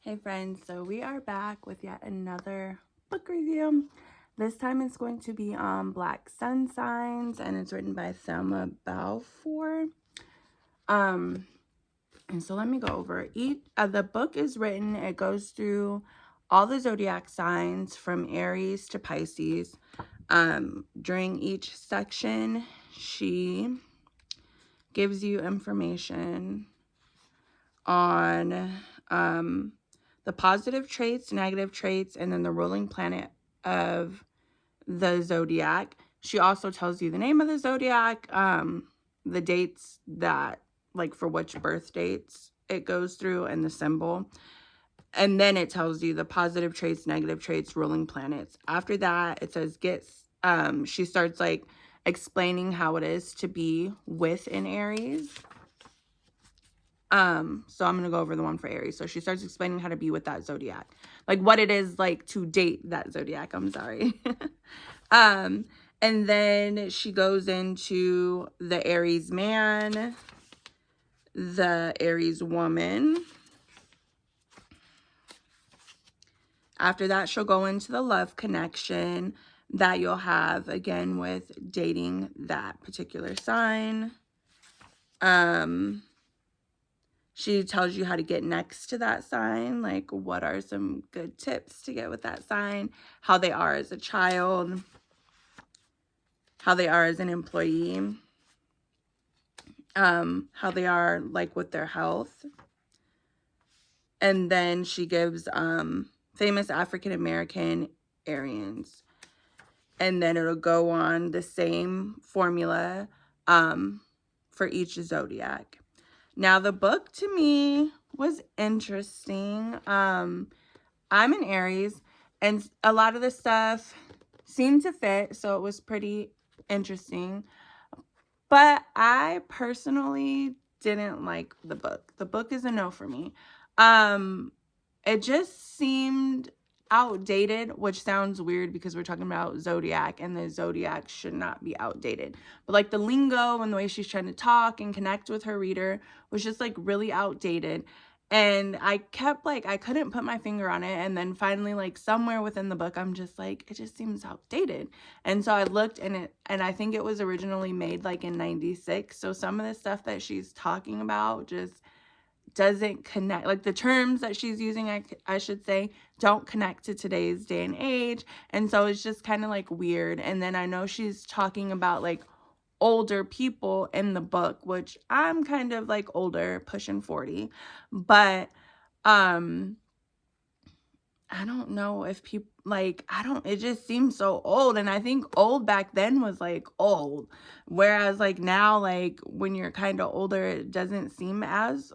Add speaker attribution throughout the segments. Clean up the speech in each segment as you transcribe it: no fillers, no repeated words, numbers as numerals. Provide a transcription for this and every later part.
Speaker 1: Hey friends, so we are back with yet another book review. This time it's going to be on Black Sun Signs, and it's written by Thelma Balfour. And so let me go over each. The book is written, it goes through all the zodiac signs from Aries to Pisces. During each section, she gives you information on the positive traits, negative traits, and then the ruling planet of the zodiac. She also tells you the name of the zodiac, the dates that, like, for which birth dates it goes through, and the symbol. And then it tells you the positive traits, negative traits, ruling planets. After that, it says she starts like explaining how it is to be with an Aries. So I'm gonna go over the one for Aries. So she starts explaining how to be with that zodiac, like what it is like to date that zodiac. I'm sorry. And then she goes into the Aries man, the Aries woman. After that, she'll go into the love connection that you'll have again with dating that particular sign. She tells you how to get next to that sign, like what are some good tips to get with that sign, how they are as a child, how they are as an employee, how they are like with their health. And then she gives famous African American Aryans. And then it'll go on the same formula for each zodiac. Now, the book to me was interesting. I'm an Aries, and a lot of the stuff seemed to fit, so it was pretty interesting. But I personally didn't like the book. The book is a no for me. It just seemed outdated, which sounds weird because we're talking about zodiac, and the zodiac should not be outdated. But like the lingo and the way she's trying to talk and connect with her reader was just like really outdated. And I kept like, I couldn't put my finger on it. And then finally, like somewhere within the book, I'm just like, it just seems outdated. And so I looked and I think it was originally made like in 96. So some of the stuff that she's talking about just doesn't connect, like the terms that she's using, I should say, don't connect to today's day and age. And so it's just kind of like weird. And then I know she's talking about like older people in the book, which I'm kind of like older, pushing 40. But I don't know if people like, it just seems so old. And I think old back then was like old. Whereas like now, like when you're kind of older, it doesn't seem as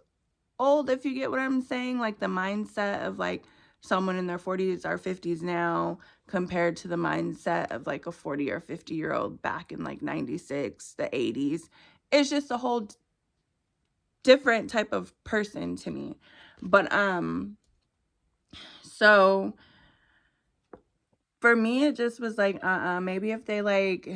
Speaker 1: old, if you get what I'm saying. Like the mindset of like someone in their 40s or 50s now compared to the mindset of like a 40 or 50-year-old back in like 96, the 80s. It's just a whole different type of person to me. But so for me, it just was like, maybe if they like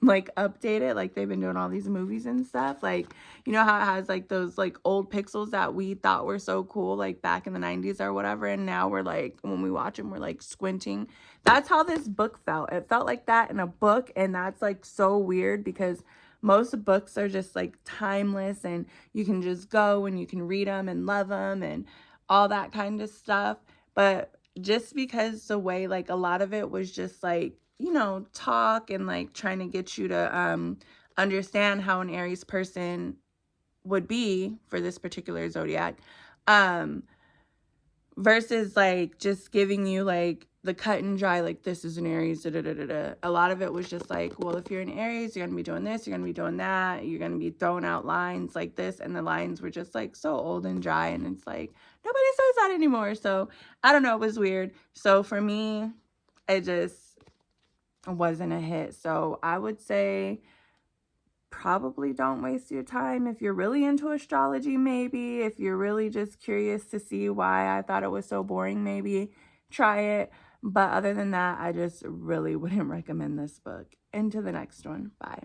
Speaker 1: update it, like they've been doing all these movies and stuff, like, you know how it has like those like old pixels that we thought were so cool like back in the 90s or whatever, and now we're like, when we watch them, we're like squinting. That's how this book felt. It felt like that in a book, and that's like so weird because most books are just like timeless, and you can just go and you can read them and love them and all that kind of stuff. But just because the way like a lot of it was just like, you know, talk and like trying to get you to understand how an Aries person would be for this particular zodiac, versus like just giving you like the cut and dry, like this is an Aries, da, da, da, da, da. A lot of it was just like, well, if you're an Aries, you're gonna be doing this, you're gonna be doing that, you're gonna be throwing out lines like this, and the lines were just like so old and dry, and it's like nobody says that anymore. So I don't know, it was weird. So for me, it just wasn't a hit. So I would say probably don't waste your time. If you're really into astrology, maybe. If you're really just curious to see why I thought it was so boring, maybe try it. But other than that, I just really wouldn't recommend this book. Into the next one. Bye.